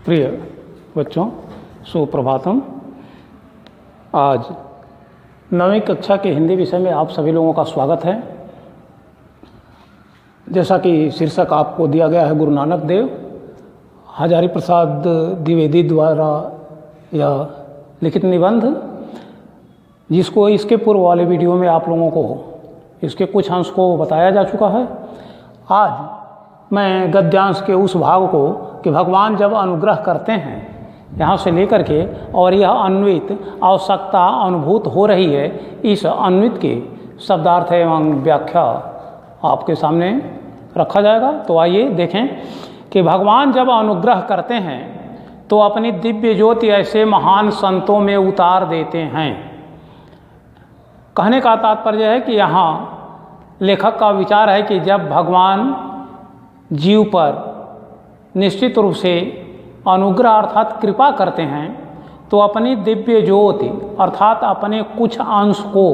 प्रिय बच्चों, सुप्रभातम। आज 9वीं कक्षा के हिंदी विषय में आप सभी लोगों का स्वागत है। जैसा कि शीर्षक आपको दिया गया है, गुरु नानक देव हजारी प्रसाद द्विवेदी द्वारा यह लिखित निबंध, जिसको इसके पूर्व वाले वीडियो में आप लोगों को इसके कुछ अंश को बताया जा चुका है। आज मैं गद्यांश के उस भाग को कि भगवान जब अनुग्रह करते हैं यहाँ से लेकर के और यह अन्वित आवश्यकता अनुभूत हो रही है, इस अन्वित के शब्दार्थ एवं व्याख्या आपके सामने रखा जाएगा। तो आइए देखें कि भगवान जब अनुग्रह करते हैं तो अपनी दिव्य ज्योति ऐसे महान संतों में उतार देते हैं। कहने का तात्पर्य है कि यहाँ लेखक का विचार है कि जब भगवान जीव पर निश्चित रूप से अनुग्रह अर्थात कृपा करते हैं तो अपनी दिव्य ज्योति अर्थात अपने कुछ अंश को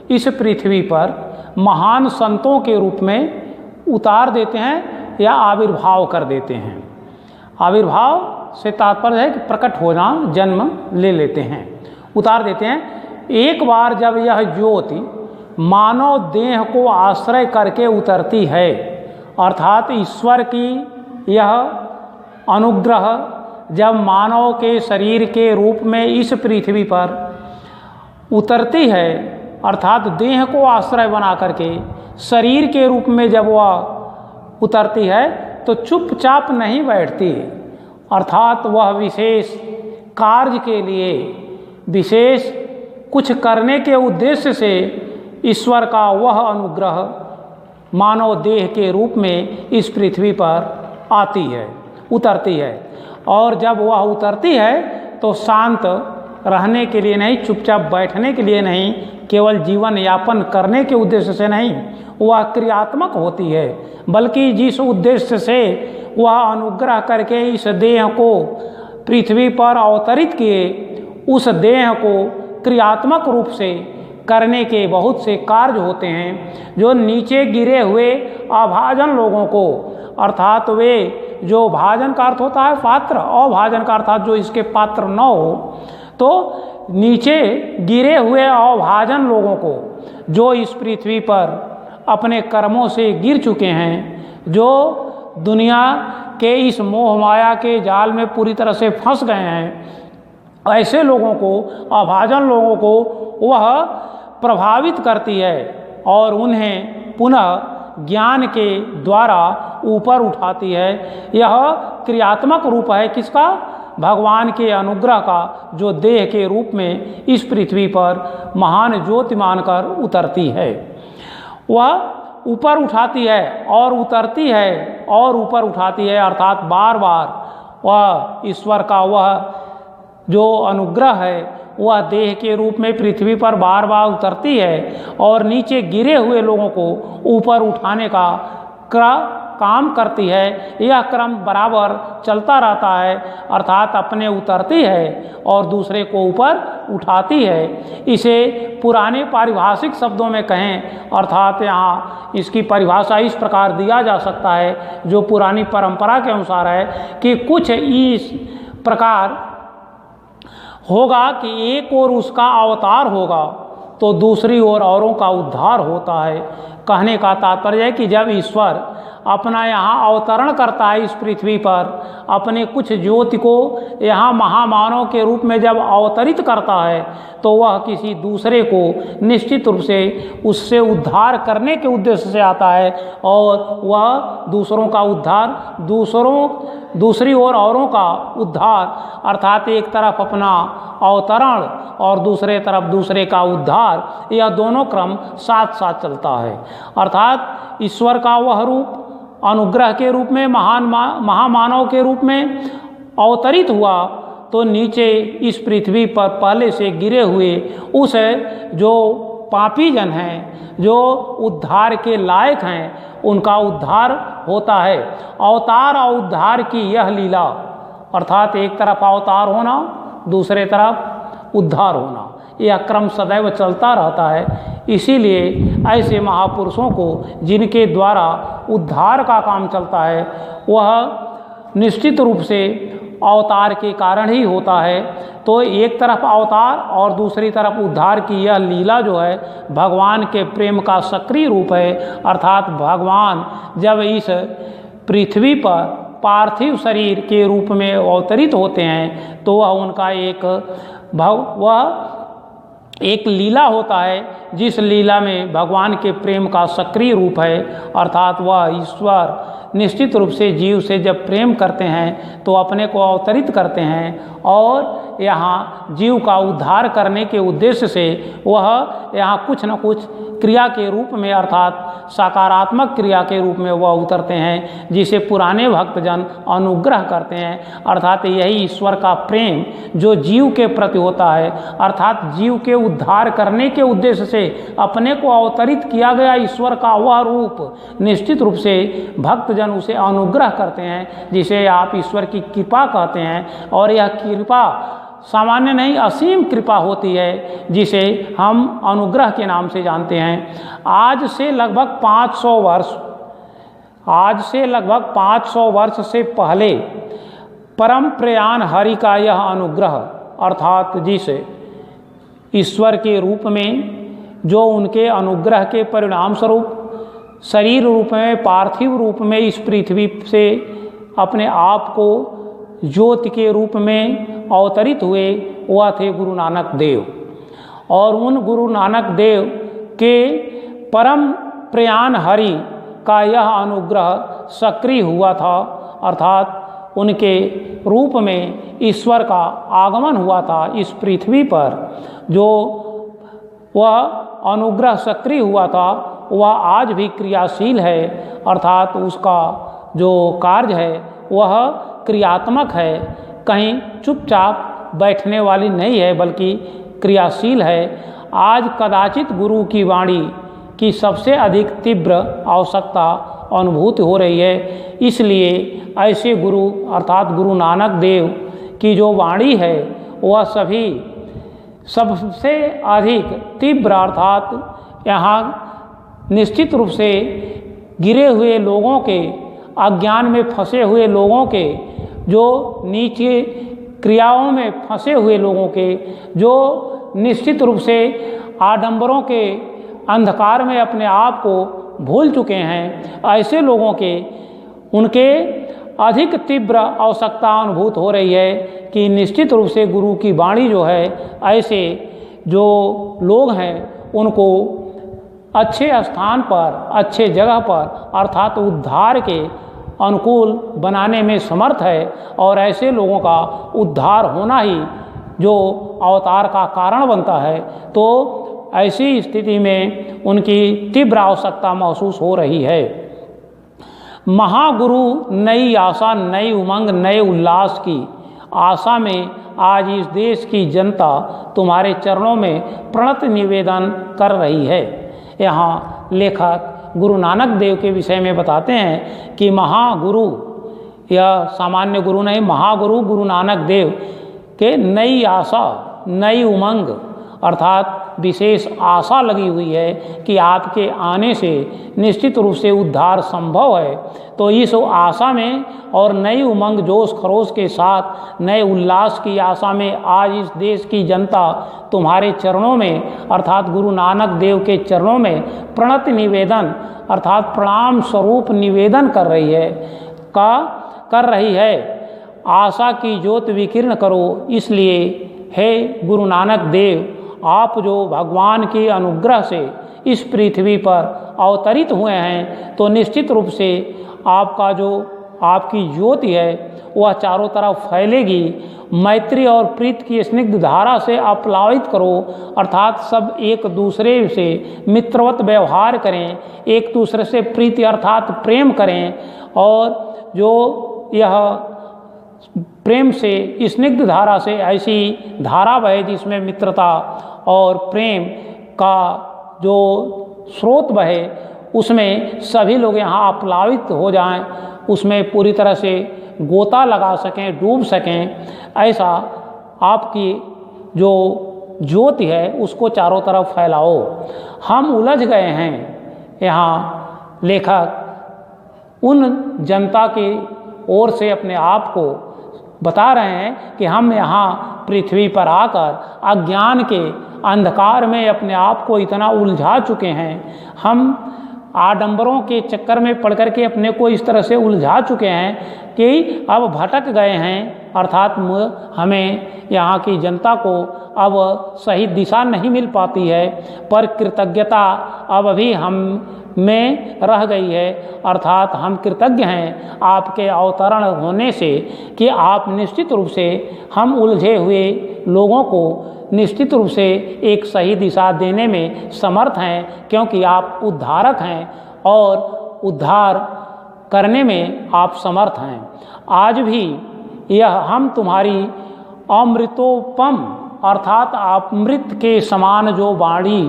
इस पृथ्वी पर महान संतों के रूप में उतार देते हैं या आविर्भाव कर देते हैं। आविर्भाव से तात्पर्य है कि प्रकट होना, जन्म ले लेते हैं, उतार देते हैं। एक बार जब यह ज्योति मानव देह को आश्रय करके उतरती है अर्थात ईश्वर की यह अनुग्रह जब मानव के शरीर के रूप में इस पृथ्वी पर उतरती है अर्थात देह को आश्रय बना करके शरीर के रूप में जब वह उतरती है तो चुपचाप नहीं बैठती, अर्थात वह विशेष कार्य के लिए, विशेष कुछ करने के उद्देश्य से ईश्वर का वह अनुग्रह मानव देह के रूप में इस पृथ्वी पर आती है, उतरती है। और जब वह उतरती है तो शांत रहने के लिए नहीं, चुपचाप बैठने के लिए नहीं, केवल जीवन यापन करने के उद्देश्य से नहीं, वह क्रियात्मक होती है, बल्कि जिस उद्देश्य से वह अनुग्रह करके इस देह को पृथ्वी पर अवतरित किए, उस देह को क्रियात्मक रूप से करने के बहुत से कार्य होते हैं जो नीचे गिरे हुए अभाजन लोगों को, अर्थात वे जो भाजन का अर्थ होता है पात्र, अभाजन का अर्थात जो इसके पात्र न हो, तो नीचे गिरे हुए अभाजन लोगों को जो इस पृथ्वी पर अपने कर्मों से गिर चुके हैं, जो दुनिया के इस मोह माया के जाल में पूरी तरह से फंस गए हैं, ऐसे लोगों को, अभाजन लोगों को वह प्रभावित करती है और उन्हें पुनः ज्ञान के द्वारा ऊपर उठाती है। यह क्रियात्मक रूप है किसका? भगवान के अनुग्रह का, जो देह के रूप में इस पृथ्वी पर महान ज्योति मानकर उतरती है। वह ऊपर उठाती है और उतरती है और ऊपर उठाती है, अर्थात बार बार वह ईश्वर का वह जो अनुग्रह है वह देह के रूप में पृथ्वी पर बार बार उतरती है और नीचे गिरे हुए लोगों को ऊपर उठाने का काम करती है। यह क्रम बराबर चलता रहता है, अर्थात अपने उतरती है और दूसरे को ऊपर उठाती है। इसे पुराने पारिभाषिक शब्दों में कहें अर्थात यहाँ इसकी परिभाषा इस प्रकार दिया जा सकता है, जो पुरानी परंपरा के अनुसार है कि कुछ इस प्रकार होगा कि एक ओर उसका अवतार होगा तो दूसरी ओर औरों का उद्धार होता है। कहने का तात्पर्य है कि जब ईश्वर अपना यहाँ अवतरण करता है इस पृथ्वी पर, अपने कुछ ज्योति को यहाँ महामानव के रूप में जब अवतरित करता है तो वह किसी दूसरे को निश्चित रूप से उससे उद्धार करने के उद्देश्य से आता है और वह दूसरों का उद्धार, दूसरी ओर औरों का उद्धार, अर्थात एक तरफ अपना अवतरण और दूसरे तरफ दूसरे का उद्धार, यह दोनों क्रम साथ साथ चलता है। अर्थात ईश्वर का वह रूप अनुग्रह के रूप में महामानव के रूप में अवतरित हुआ तो नीचे इस पृथ्वी पर पहले से गिरे हुए उस जो पापी जन हैं, जो उद्धार के लायक हैं, उनका उद्धार होता है। अवतार और उद्धार की यह लीला, अर्थात एक तरफ अवतार होना, दूसरे तरफ उद्धार होना, यह क्रम सदैव चलता रहता है। इसीलिए ऐसे महापुरुषों को जिनके द्वारा उद्धार का काम चलता है, वह निश्चित रूप से अवतार के कारण ही होता है। तो एक तरफ अवतार और दूसरी तरफ उद्धार की यह लीला जो है भगवान के प्रेम का सक्रिय रूप है। अर्थात भगवान जब इस पृथ्वी पर पार्थिव शरीर के रूप में अवतरित होते हैं तो वह उनका एक लीला होता है, जिस लीला में भगवान के प्रेम का सक्रिय रूप है। अर्थात वह ईश्वर निश्चित रूप से जीव से जब प्रेम करते हैं तो अपने को अवतरित करते हैं और यहाँ जीव का उद्धार करने के उद्देश्य से वह यहाँ कुछ न कुछ क्रिया के रूप में अर्थात सकारात्मक क्रिया के रूप में वह उतरते हैं, जिसे पुराने भक्तजन अनुग्रह करते हैं। अर्थात यही ईश्वर का प्रेम जो जीव के प्रति होता है, अर्थात जीव के उद्धार करने के उद्देश्य से अपने को अवतरित किया गया ईश्वर का वह रूप निश्चित रूप से भक्तजन उसे अनुग्रह करते हैं, जिसे आप ईश्वर की कृपा कहते हैं। और यह कृपा सामान्य नहीं, असीम कृपा होती है, जिसे हम अनुग्रह के नाम से जानते हैं। आज से लगभग 500 वर्ष से पहले परम प्रयाण हरि का यह अनुग्रह, अर्थात जिस ईश्वर के रूप में जो उनके अनुग्रह के परिणाम स्वरूप शरीर रूप में पार्थिव रूप में इस पृथ्वी से अपने आप को ज्योति के रूप में अवतरित हुए, वह थे गुरु नानक देव। और उन गुरु नानक देव के परम प्रयाण हरि का यह अनुग्रह सक्रिय हुआ था। अर्थात उनके रूप में ईश्वर का आगमन हुआ था इस पृथ्वी पर। जो वह अनुग्रह सक्रिय हुआ था वह आज भी क्रियाशील है। अर्थात उसका जो कार्य है वह क्रियात्मक है, कहीं चुपचाप बैठने वाली नहीं है, बल्कि क्रियाशील है। आज कदाचित गुरु की वाणी की सबसे अधिक तीव्र आवश्यकता अनुभूति हो रही है। इसलिए ऐसे गुरु अर्थात गुरु नानक देव की जो वाणी है वह सबसे अधिक तीव्र अर्थात यहाँ निश्चित रूप से गिरे हुए लोगों के, अज्ञान में फंसे हुए लोगों के, जो नीचे क्रियाओं में फंसे हुए लोगों के, जो निश्चित रूप से आडंबरों के अंधकार में अपने आप को भूल चुके हैं, ऐसे लोगों के उनके अधिक तीव्र आवश्यकता अनुभूत हो रही है कि निश्चित रूप से गुरु की वाणी जो है ऐसे जो लोग हैं उनको अच्छे स्थान पर, अच्छे जगह पर अर्थात उद्धार के अनुकूल बनाने में समर्थ है। और ऐसे लोगों का उद्धार होना ही जो अवतार का कारण बनता है। तो ऐसी स्थिति में उनकी तीव्र आवश्यकता महसूस हो रही है। महागुरु नई आशा, नई उमंग, नए उल्लास की आशा में आज इस देश की जनता तुम्हारे चरणों में प्रणत निवेदन कर रही है। यहाँ लेखक गुरु नानक देव के विषय में बताते हैं कि महागुरु, यह सामान्य गुरु नहीं, महागुरु गुरु नानक देव के नई आशा, नई उमंग अर्थात विशेष आशा लगी हुई है कि आपके आने से निश्चित रूप से उद्धार संभव है। तो इस आशा में और नई उमंग जोश खरोश के साथ नए उल्लास की आशा में आज इस देश की जनता तुम्हारे चरणों में अर्थात गुरु नानक देव के चरणों में प्रणत निवेदन अर्थात प्रणाम स्वरूप निवेदन कर रही है। आशा की ज्योत विकीर्ण करो। इसलिए हे गुरु नानक देव, आप जो भगवान के अनुग्रह से इस पृथ्वी पर अवतरित हुए हैं, तो निश्चित रूप से आपका जो आपकी ज्योति है वह चारों तरफ फैलेगी। मैत्री और प्रीत की स्निग्ध धारा से आप्लावित करो अर्थात सब एक दूसरे से मित्रवत व्यवहार करें, एक दूसरे से प्रीति अर्थात प्रेम करें। और जो यह प्रेम से स्निग्ध धारा से ऐसी धारा बहे जिसमें मित्रता और प्रेम का जो स्रोत बहे, उसमें सभी लोग यहाँ आप्लावित हो जाएं, उसमें पूरी तरह से गोता लगा सकें, डूब सकें। ऐसा आपकी जो ज्योति है उसको चारों तरफ फैलाओ। हम उलझ गए हैं। यहाँ लेखक उन जनता की ओर से अपने आप को बता रहे हैं कि हम यहाँ पृथ्वी पर आकर अज्ञान के अंधकार में अपने आप को इतना उलझा चुके हैं, हम आडंबरों के चक्कर में पड़ कर के अपने को इस तरह से उलझा चुके हैं कि अब भटक गए हैं, अर्थात हमें यहाँ की जनता को अब सही दिशा नहीं मिल पाती है, पर कृतज्ञता अब भी हम में रह गई है। अर्थात हम कृतज्ञ हैं आपके अवतरण होने से कि आप निश्चित रूप से हम उलझे हुए लोगों को निश्चित रूप से एक सही दिशा देने में समर्थ हैं, क्योंकि आप उद्धारक हैं और उद्धार करने में आप समर्थ हैं। आज भी यह हम तुम्हारी अमृतोपम अर्थात अमृत के समान जो वाणी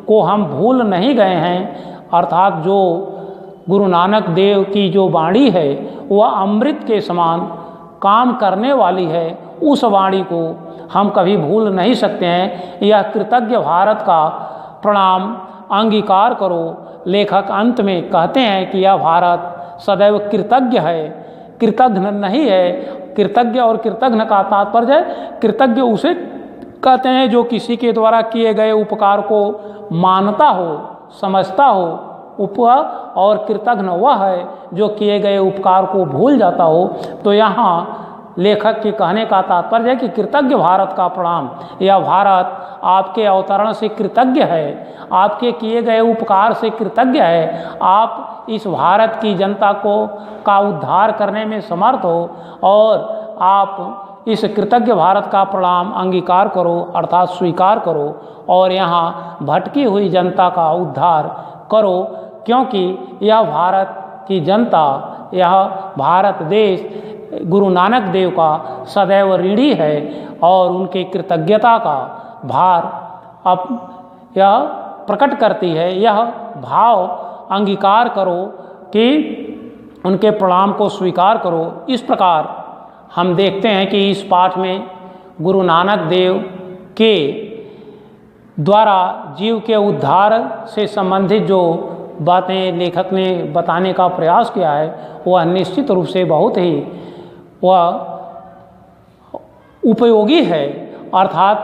को हम भूल नहीं गए हैं, अर्थात जो गुरु नानक देव की जो वाणी है वह अमृत के समान काम करने वाली है, उस वाणी को हम कभी भूल नहीं सकते हैं। यह कृतज्ञ भारत का प्रणाम अंगीकार करो। लेखक अंत में कहते हैं कि यह भारत सदैव कृतज्ञ है, कृतज्ञ नहीं है। कृतज्ञ और कृतज्ञ का तात्पर्य कृतज्ञ उसे कहते हैं जो किसी के द्वारा किए गए उपकार को मानता हो, समझता हो, और कृतज्ञ वह है जो किए गए उपकार को भूल जाता हो। तो यहाँ लेखक के कहने का तात्पर्य है कि कृतज्ञ भारत का प्रणाम। यह भारत आपके अवतरण से कृतज्ञ है, आपके किए गए उपकार से कृतज्ञ है। आप इस भारत की जनता को का उद्धार करने में समर्थ हो और आप इस कृतज्ञ भारत का प्रणाम अंगीकार करो, अर्थात स्वीकार करो और यहाँ भटकी हुई जनता का उद्धार करो, क्योंकि यह भारत की जनता, यह भारत देश गुरु नानक देव का सदैव ऋणी है और उनके कृतज्ञता का भार अब यह प्रकट करती है। यह भाव अंगीकार करो कि उनके प्रणाम को स्वीकार करो। इस प्रकार हम देखते हैं कि इस पाठ में गुरु नानक देव के द्वारा जीव के उद्धार से संबंधित जो बातें लेखक ने बताने का प्रयास किया है वह निश्चित रूप से बहुत ही वह उपयोगी है। अर्थात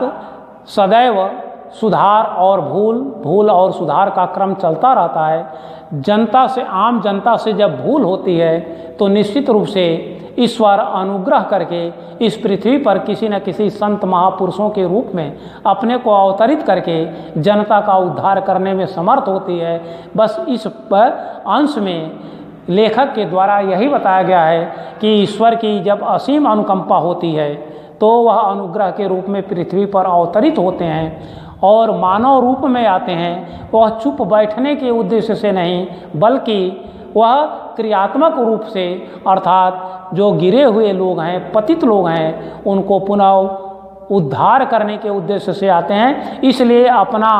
सदैव सुधार और भूल और सुधार का क्रम चलता रहता है। जनता से, आम जनता से जब भूल होती है तो निश्चित रूप से ईश्वर अनुग्रह करके इस पृथ्वी पर किसी न किसी संत महापुरुषों के रूप में अपने को अवतरित करके जनता का उद्धार करने में समर्थ होती है। बस इस अंश में लेखक के द्वारा यही बताया गया है कि ईश्वर की जब असीम अनुकंपा होती है तो वह अनुग्रह के रूप में पृथ्वी पर अवतरित होते हैं और मानव रूप में आते हैं। वह चुप बैठने के उद्देश्य से नहीं, बल्कि वह क्रियात्मक रूप से, अर्थात जो गिरे हुए लोग हैं, पतित लोग हैं, उनको पुनः उद्धार करने के उद्देश्य से आते हैं। इसलिए अपना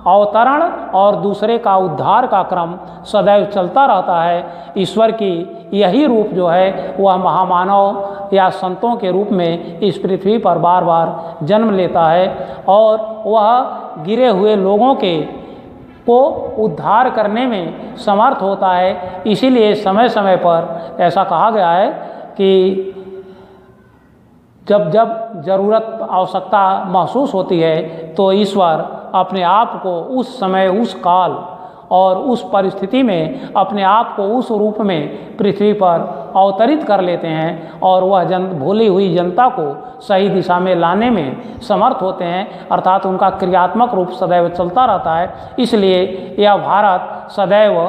अवतरण और दूसरे का उद्धार का क्रम सदैव चलता रहता है। ईश्वर की यही रूप जो है वह महामानव या संतों के रूप में इस पृथ्वी पर बार बार जन्म लेता है और वह गिरे हुए लोगों के को उद्धार करने में समर्थ होता है। इसीलिए समय समय पर ऐसा कहा गया है कि जब जब ज़रूरत आवश्यकता महसूस होती है तो ईश्वर अपने आप को उस समय, उस काल और उस परिस्थिति में अपने आप को उस रूप में पृथ्वी पर अवतरित कर लेते हैं और वह भूली हुई जनता को सही दिशा में लाने में समर्थ होते हैं। अर्थात उनका क्रियात्मक रूप सदैव चलता रहता है। इसलिए यह भारत सदैव,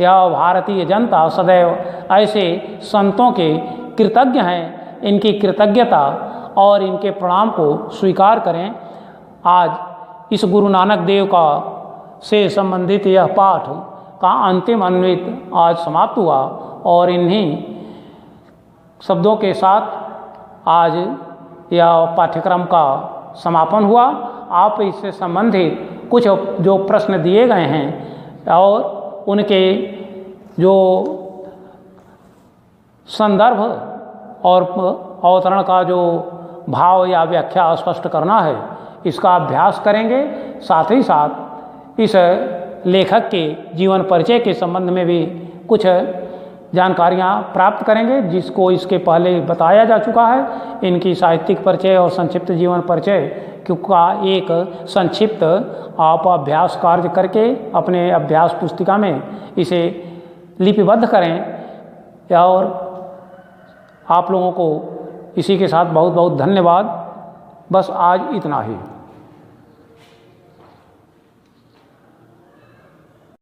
यह भारतीय जनता सदैव ऐसे संतों के कृतज्ञ हैं। इनकी कृतज्ञता और इनके प्रणाम को स्वीकार करें। आज इस गुरु नानक देव का से संबंधित यह पाठ का अंतिम अन्वित आज समाप्त हुआ और इन्हीं शब्दों के साथ आज यह पाठ्यक्रम का समापन हुआ। आप इससे संबंधित कुछ जो प्रश्न दिए गए हैं और उनके जो संदर्भ और अवतरण का जो भाव या व्याख्या स्पष्ट करना है, इसका अभ्यास करेंगे। साथ ही साथ इस लेखक के जीवन परिचय के संबंध में भी कुछ जानकारियाँ प्राप्त करेंगे, जिसको इसके पहले बताया जा चुका है। इनकी साहित्यिक परिचय और संक्षिप्त जीवन परिचय का एक संक्षिप्त आप अभ्यास कार्य करके अपने अभ्यास पुस्तिका में इसे लिपिबद्ध करें। और आप लोगों को इसी के साथ बहुत बहुत धन्यवाद। बस आज इतना ही।